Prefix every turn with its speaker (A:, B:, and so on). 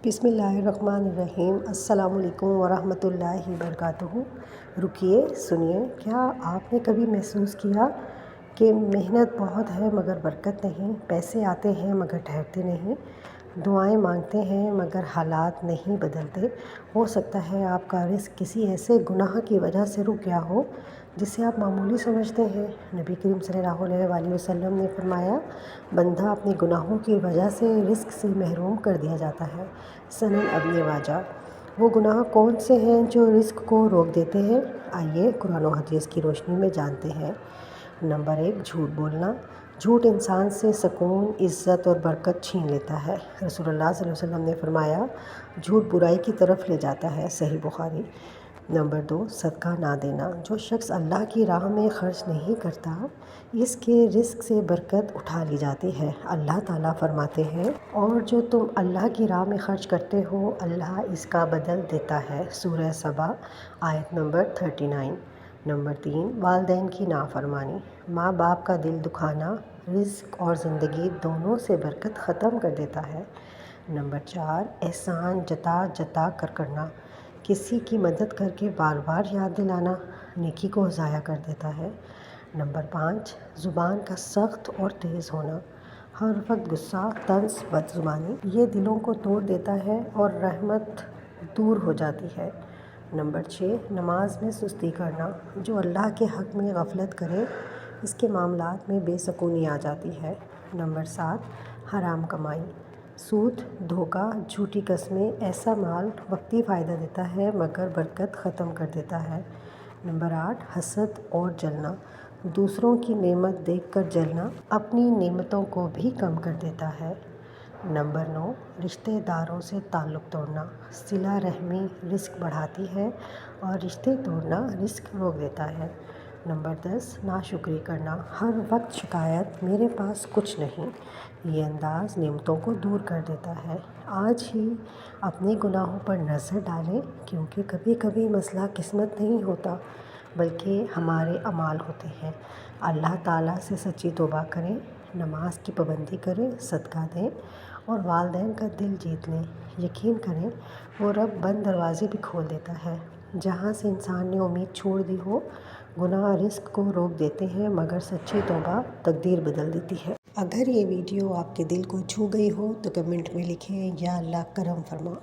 A: बिस्मिल्लाहिर्रहमानिर्रहीम। अस्सलाम वालेकुम वरहमतुल्लाहि वबरकातुहू। रुकिए, सुनिए। क्या आपने कभी महसूस किया कि मेहनत बहुत है मगर बरकत नहीं? पैसे आते हैं मगर ठहरते नहीं, दुआएं मांगते हैं मगर हालात नहीं बदलते। हो सकता है आपका रिस्क किसी ऐसे गुनाह की वजह से रुक गया हो जिसे आप मामूली समझते हैं। नबी करीम सल्लल्लाहु अलैहि वसल्लम ने फरमाया, बंदा अपने गुनाहों की वजह से रिस्क से महरूम कर दिया जाता है। सनन इब्न माजा। वो गुनाह कौन से हैं जो रिस्क को रोक देते हैं? आइए कुरान और हदीस की रोशनी में जानते हैं। नंबर 1, झूठ बोलना। झूठ इंसान से सुकून, इज़्ज़त और बरकत छीन लेता है। रसूलुल्लाह सल्लल्लाहु अलैहि वसल्लम ने फरमाया, झूठ बुराई की तरफ ले जाता है। सही बुखारी। नंबर 2, सदका ना देना। जो शख्स अल्लाह की राह में खर्च नहीं करता, इसके रिस्क से बरकत उठा ली जाती है। अल्लाह ताला फरमाते हैं, और जो तुम अल्लाह की राह में खर्च करते हो अल्लाह इसका बदल देता है। सूरह सबा आयत नंबर 39। नंबर 3, वालिदैन की नाफरमानी। माँ बाप का दिल दुखाना रिस्क और ज़िंदगी दोनों से बरकत ख़त्म कर देता है। नंबर 4, एहसान जता जता कर करना। किसी की मदद करके बार बार याद दिलाना नेकी को ज़ाया कर देता है। नंबर 5, ज़ुबान का सख्त और तेज़ होना। हर वक्त गुस्सा, तंज, बदज़ुबानी ये दिलों को तोड़ देता है और रहमत दूर हो जाती है। नंबर 6, नमाज में सुस्ती करना। जो अल्लाह के हक़ में गफलत करे इसके मामलात में बेसुकूनी आ जाती है। नंबर 7, हराम कमाई। सूद, धोखा, झूठी कस्में ऐसा माल वक्ती फ़ायदा देता है मगर बरकत ख़त्म कर देता है। नंबर 8, हसद और जलना। दूसरों की नेमत देखकर जलना अपनी नेमतों को भी कम कर देता है। नंबर 9, रिश्तेदारों से ताल्लुक़ तोड़ना। सिला रहमी रिस्क बढ़ाती है और रिश्ते तोड़ना रिस्क रोक देता है। नंबर 10, नाशुक्री करना। हर वक्त शिकायत, मेरे पास कुछ नहीं, ये अंदाज़ नेमतों को दूर कर देता है। आज ही अपने गुनाहों पर नज़र डालें, क्योंकि कभी कभी मसला किस्मत नहीं होता बल्कि हमारे अमाल होते हैं। अल्लाह ताला से सच्ची तौबा करें, नमाज की पाबंदी करें, सदका दें और वालिदैन का दिल जीत लें। यकीन करें, वो रब बंद दरवाज़े भी खोल देता है जहाँ से इंसान ने उम्मीद छोड़ दी हो। गुनाह रिस्क को रोक देते हैं मगर सच्ची तौबा तकदीर बदल देती है। अगर ये वीडियो आपके दिल को छू गई हो तो कमेंट में लिखें, या अल्लाह करम फरमा।